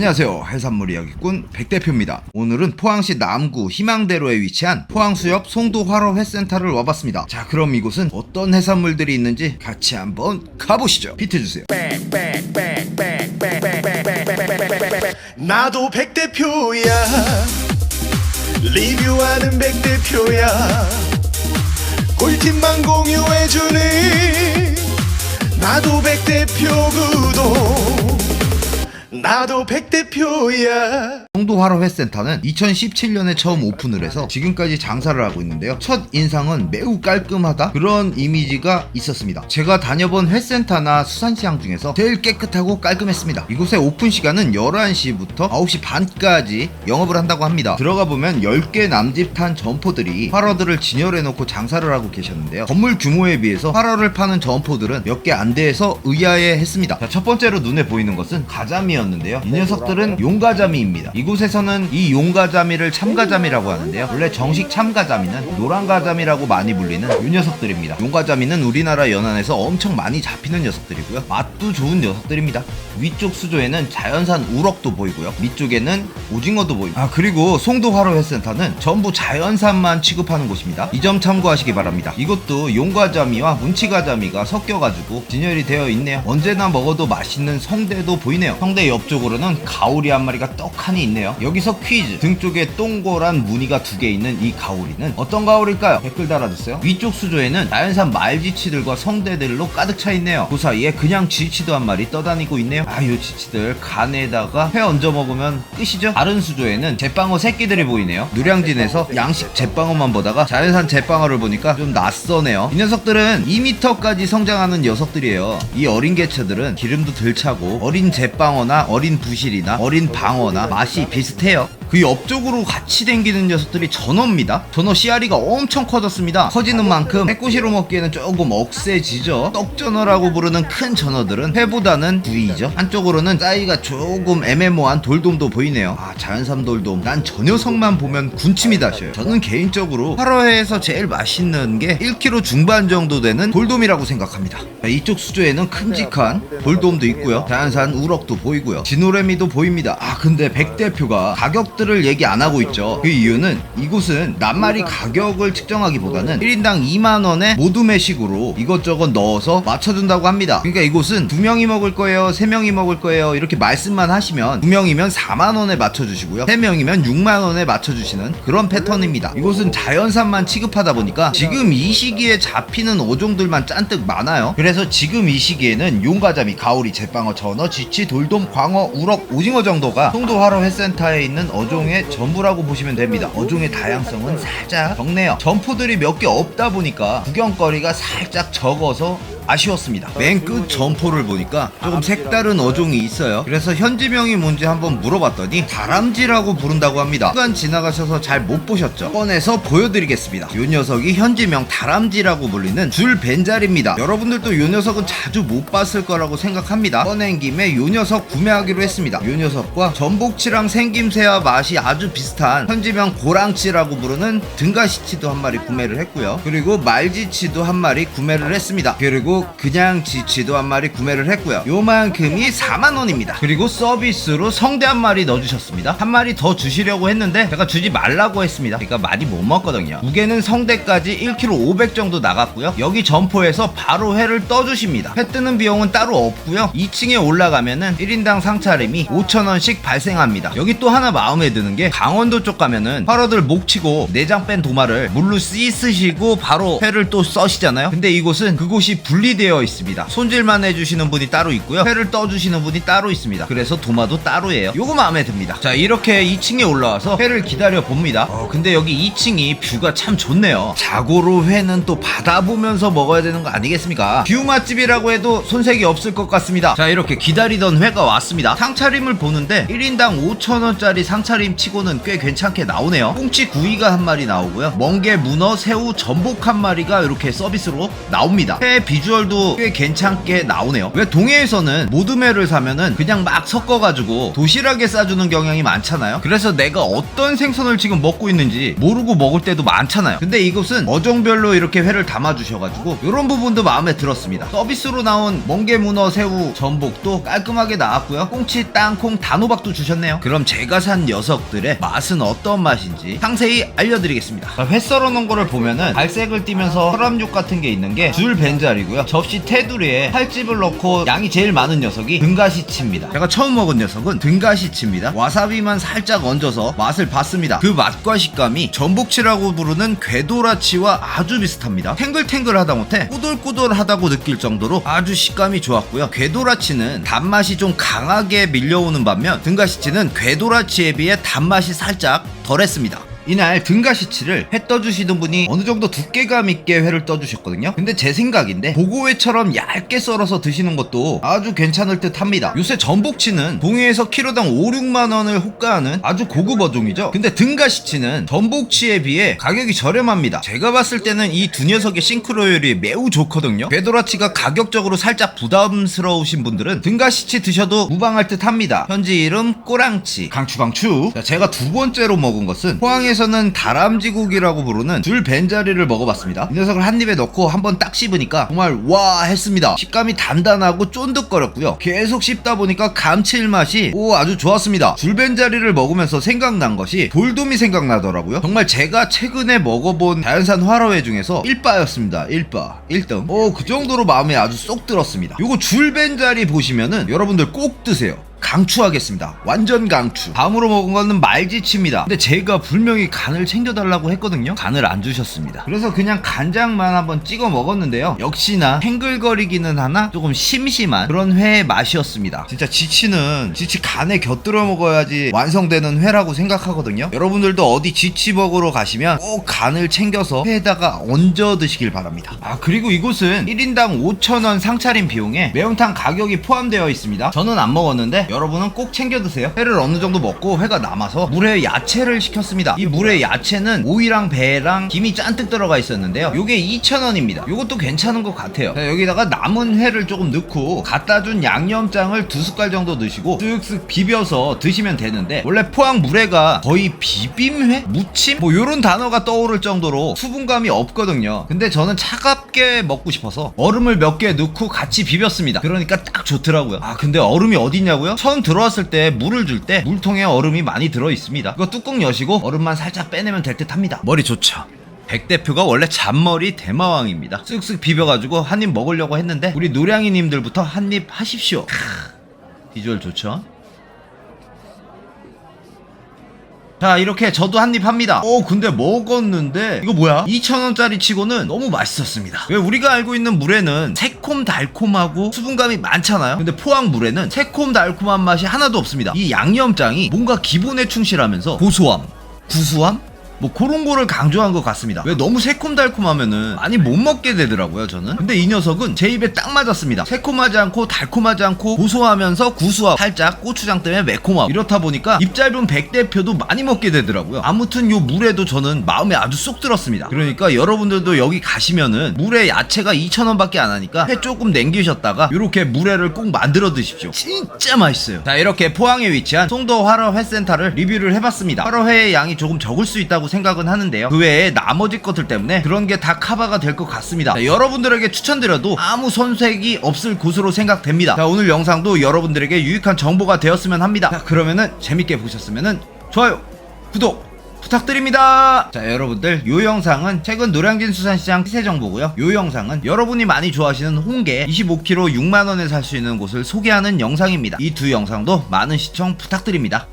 안녕하세요. 해산물 이야기꾼 백대표입니다. 오늘은 포항시 남구 희망대로에 위치한 포항수협 송도화로회센터를 와봤습니다. 자, 그럼 이곳은 어떤 해산물들이 있는지 같이 한번 가보시죠. 비트 주세요. 나도 백대표야, 리뷰하는 백대표야, 꿀팁만 공유해주는 나도 백대표 구독, 나도 백대표야. 송도화로회센터는 2017년에 처음 오픈을 해서 지금까지 장사를 하고 있는데요. 첫 인상은 매우 깔끔하다, 그런 이미지가 있었습니다. 제가 다녀본 회센터나 수산시장 중에서 제일 깨끗하고 깔끔했습니다. 이곳의 오픈 시간은 11시부터 9시 반까지 영업을 한다고 합니다. 들어가 보면 10개 남짓한 점포들이 활어들을 진열해놓고 장사를 하고 계셨는데요. 건물 규모에 비해서 활어를 파는 점포들은 몇 개 안 돼서 의아해했습니다. 자, 첫 번째로 눈에 보이는 것은 가자미였는데요. 이 녀석들은 용가자미입니다. 이곳에서는 이 용가자미를 참가자미라고 하는데요. 원래 정식 참가자미는 노란가자미라고 많이 불리는 이 녀석들입니다. 용가자미는 우리나라 연안에서 엄청 많이 잡히는 녀석들이고요. 맛도 좋은 녀석들입니다. 위쪽 수조에는 자연산 우럭도 보이고요. 밑쪽에는 오징어도 보입니다. 그리고 송도화로회센터는 전부 자연산만 취급하는 곳입니다. 이 점 참고하시기 바랍니다. 이것도 용가자미와 문치가자미가 섞여가지고 진열이 되어 있네요. 언제나 먹어도 맛있는 성대도 보이네요. 성대 옆쪽으로는 가오리 한 마리가 떡하니 있네요. 여기서 퀴즈. 등 쪽에 동그란 무늬가 2개 있는 이 가오리는 어떤 가오리일까요? 댓글 달아주세요. 위쪽 수조에는 자연산 말지치들과 성대들로 가득 차 있네요. 그 사이에 그냥 지치도 한 마리 떠다니고 있네요. 요 지치들 간에다가 회 얹어 먹으면 끝이죠. 다른 수조에는 제빵어 새끼들이 보이네요. 누량진에서 양식 제빵어만 보다가 자연산 제빵어를 보니까 좀 낯서네요. 이 녀석들은 2m까지 성장하는 녀석들이에요. 이 어린 개체들은 기름도 덜 차고 어린 제빵어나 어린 부실이나 어린 방어나 맛이 비슷해요. 그 옆쪽으로 같이 댕기는 녀석들이 전어입니다. 전어 씨알이가 엄청 커졌습니다. 커지는 만큼 해꾸시로 먹기에는 조금 억세지죠. 떡전어라고 부르는 큰 전어들은 회보다는 구이죠. 한쪽으로는 사이가 조금 애매모호한 돌돔도 보이네요. 자연산 돌돔. 난 저 녀석만 보면 군침이 다셔요. 저는 개인적으로 화로회에서 제일 맛있는 게 1kg 중반 정도 되는 돌돔이라고 생각합니다. 이쪽 수조에는 큼직한 돌돔도 있고요. 자연산 우럭도 보이고요. 진노래미도 보입니다. 근데 백 대표가 가격들을 얘기 안 하고 있죠. 그 이유는 이곳은 낱마리 가격을 측정하기보다는 1인당 2만원에 모두매식으로 이것저것 넣어서 맞춰준다고 합니다. 그러니까 이곳은 2명이 먹을 거예요, 3명이 먹을 거예요, 이렇게 말씀만 하시면 2명이면 4만원에 맞춰주시고요, 3명이면 6만원에 맞춰주시는 그런 패턴입니다. 이곳은 자연산만 취급하다 보니까 지금 이 시기에 잡히는 어종들만 짠뜩 많아요. 그래서 지금 이 시기에는 용가자미, 가오리, 제빵어, 전어, 지치, 돌돔, 광어, 우럭, 오징어 정도가 송도화로회센터에 있는 어종의 전부라고 보시면 됩니다. 어종의 다양성은 살짝 적네요. 점포들이 몇 개 없다 보니까 구경거리가 살짝 적어서 아쉬웠습니다. 맨 끝 점포를 보니까 조금 색다른 어종이 있어요. 그래서 현지명이 뭔지 한번 물어봤더니 다람쥐라고 부른다고 합니다. 시간 지나가셔서 잘 못 보셨죠? 꺼내서 보여드리겠습니다. 요 녀석이 현지명 다람쥐라고 불리는 줄벤잘입니다. 여러분들도 요 녀석은 자주 못 봤을 거라고 생각합니다. 꺼낸 김에 요 녀석 구매하기로 했습니다. 요 녀석과 전복치랑 생김새와 맛이 아주 비슷한 현지명 고랑치라고 부르는 등가시치도 한 마리 구매를 했고요. 그리고 말지치도 한 마리 구매를 했습니다. 그리고 그냥 지치도 한 마리 구매를 했고요. 요만큼이 4만원입니다. 그리고 서비스로 성대 한 마리 넣어주셨습니다. 한 마리 더 주시려고 했는데 제가 주지 말라고 했습니다. 그러니까 많이 못 먹거든요. 무게는 성대까지 1kg 500 정도 나갔고요. 여기 점포에서 바로 회를 떠주십니다. 회 뜨는 비용은 따로 없고요. 2층에 올라가면은 1인당 상차림이 5,000원씩 발생합니다. 여기 또 하나 마음에 드는 게 강원도 쪽 가면은 활어들 목치고 내장 뺀 도마를 물로 씻으시고 바로 회를 또 써시잖아요. 근데 이곳은 그곳이 분리되어 있습니다. 손질만 해주시는 분이 따로 있고요, 회를 떠주시는 분이 따로 있습니다. 그래서 도마도 따로예요. 요거 마음에 듭니다. 자, 이렇게 2층에 올라와서 회를 기다려 봅니다. 근데 여기 2층이 뷰가 참 좋네요. 자고로 회는 또 바다 보면서 먹어야 되는 거 아니겠습니까? 뷰 맛집이라고 해도 손색이 없을 것 같습니다. 자, 이렇게 기다리던 회가 왔습니다. 상차림을 보는데 1인당 5,000원짜리 상차림 치고는 꽤 괜찮게 나오네요. 꽁치 구이가 한 마리 나오고요, 멍게, 문어, 새우, 전복 한 마리가 이렇게 서비스로 나옵니다. 회 비주얼 비주얼도 꽤 괜찮게 나오네요. 왜 동해에서는 모듬회를 사면은 그냥 막 섞어가지고 도시락에 싸주는 경향이 많잖아요. 그래서 내가 어떤 생선을 지금 먹고 있는지 모르고 먹을 때도 많잖아요. 근데 이곳은 어종별로 이렇게 회를 담아주셔가지고 이런 부분도 마음에 들었습니다. 서비스로 나온 멍게, 문어, 새우, 전복도 깔끔하게 나왔고요. 꽁치, 땅콩, 단호박도 주셨네요. 그럼 제가 산 녀석들의 맛은 어떤 맛인지 상세히 알려드리겠습니다. 회 썰어 놓은 거를 보면은 갈색을 띠면서 혈압육 같은 게 있는 게 줄 벤자리고요. 접시 테두리에 칼집을 넣고 양이 제일 많은 녀석이 등가시치입니다. 제가 처음 먹은 녀석은 등가시치입니다. 와사비만 살짝 얹어서 맛을 봤습니다. 그 맛과 식감이 전복치라고 부르는 궤도라치와 아주 비슷합니다. 탱글탱글하다 못해 꾸돌꾸돌하다고 느낄 정도로 아주 식감이 좋았고요. 궤도라치는 단맛이 좀 강하게 밀려오는 반면 등가시치는 궤도라치에 비해 단맛이 살짝 덜했습니다. 이날 등가시치를 회 떠주시던 분이 어느정도 두께감 있게 회를 떠주셨거든요. 근데 제 생각인데 보고회처럼 얇게 썰어서 드시는 것도 아주 괜찮을 듯 합니다. 요새 전복치는 동해에서 키로당 5, 6만원을 호가하는 아주 고급 어종이죠. 근데 등가시치는 전복치에 비해 가격이 저렴합니다. 제가 봤을 때는 이 두 녀석의 싱크로율이 매우 좋거든요. 궤도라치가 가격적으로 살짝 부담스러우신 분들은 등가시치 드셔도 무방할 듯 합니다. 현지 이름 꼬랑치, 강추. 자, 제가 두 번째로 먹은 것은 포항에서는 다람쥐국이라고 부르는 줄 벤자리를 먹어봤습니다. 이 녀석을 한 입에 넣고 한번 딱 씹으니까 정말 와 했습니다. 식감이 단단하고 쫀득거렸고요. 계속 씹다 보니까 감칠맛이 아주 좋았습니다. 줄 벤자리를 먹으면서 생각난 것이 돌돔이 생각나더라고요. 정말 제가 최근에 먹어본 자연산 화로회 중에서 1바였습니다. 1등. 그 정도로 마음에 아주 쏙 들었습니다. 요거 줄 벤자리 보시면은 여러분들 꼭 드세요. 강추하겠습니다. 완전 강추. 다음으로 먹은 거는 말지치입니다. 근데 제가 분명히 간을 챙겨달라고 했거든요. 간을 안 주셨습니다. 그래서 그냥 간장만 한번 찍어 먹었는데요. 역시나 탱글거리기는 하나 조금 심심한 그런 회의 맛이었습니다. 진짜 지치 간에 곁들여 먹어야지 완성되는 회라고 생각하거든요. 여러분들도 어디 지치 먹으러 가시면 꼭 간을 챙겨서 회에다가 얹어 드시길 바랍니다. 그리고 이곳은 1인당 5,000원 상차림 비용에 매운탕 가격이 포함되어 있습니다. 저는 안 먹었는데 여러분은 꼭 챙겨 드세요. 회를 어느 정도 먹고 회가 남아서 물에 야채를 시켰습니다. 이 물에 야채는 오이랑 배랑 김이 잔뜩 들어가 있었는데요. 요게 2,000원입니다. 요것도 괜찮은 것 같아요. 자, 여기다가 남은 회를 조금 넣고 갖다 준 양념장을 2숟갈 정도 넣으시고 쓱쓱 비벼서 드시면 되는데, 원래 포항 물회가 거의 비빔회? 무침? 요런 단어가 떠오를 정도로 수분감이 없거든요. 근데 저는 차갑게 먹고 싶어서 얼음을 몇 개 넣고 같이 비볐습니다. 그러니까 딱 좋더라고요. 근데 얼음이 어딨냐고요? 처음 들어왔을 때 물을 줄 때 물통에 얼음이 많이 들어있습니다. 이거 뚜껑 여시고 얼음만 살짝 빼내면 될 듯 합니다. 머리 좋죠? 백 대표가 원래 잔머리 대마왕입니다. 쓱쓱 비벼가지고 한 입 먹으려고 했는데 우리 노량이님들부터 한 입 하십시오. 비주얼 좋죠? 자, 이렇게 저도 한입 합니다. 근데 먹었는데 이거 뭐야? 2,000원짜리 치고는 너무 맛있었습니다. 왜 우리가 알고 있는 물에는 새콤달콤하고 수분감이 많잖아요. 근데 포항 물에는 새콤달콤한 맛이 하나도 없습니다. 이 양념장이 뭔가 기본에 충실하면서 고소함, 구수함? 그런 거를 강조한 것 같습니다. 왜 너무 새콤달콤하면은 많이 못 먹게 되더라고요, 저는. 근데 이 녀석은 제 입에 딱 맞았습니다. 새콤하지 않고 달콤하지 않고 고소하면서 구수하고 살짝 고추장 때문에 매콤하고, 이렇다 보니까 입 짧은 백 대표도 많이 먹게 되더라고요. 아무튼 요 물에도 저는 마음에 아주 쏙 들었습니다. 그러니까 여러분들도 여기 가시면은 물에 야채가 2,000원밖에 안 하니까 회 조금 남기셨다가 요렇게 물회를 꼭 만들어 드십시오. 진짜 맛있어요. 자, 이렇게 포항에 위치한 송도 화로 회센터를 리뷰를 해봤습니다. 화로회의 양이 조금 적을 수 있다고 생각은 하는데요. 그 외에 나머지 것들 때문에 그런 게 다 커버가 될 것 같습니다. 자, 여러분들에게 추천드려도 아무 손색이 없을 곳으로 생각됩니다. 자, 오늘 영상도 여러분들에게 유익한 정보가 되었으면 합니다. 자, 그러면은 재밌게 보셨으면은 좋아요, 구독 부탁드립니다. 자, 여러분들, 요 영상은 최근 노량진 수산시장 시세 정보고요. 요 영상은 여러분이 많이 좋아하시는 홍게 25kg 6만원에 살 수 있는 곳을 소개하는 영상입니다. 이 두 영상도 많은 시청 부탁드립니다.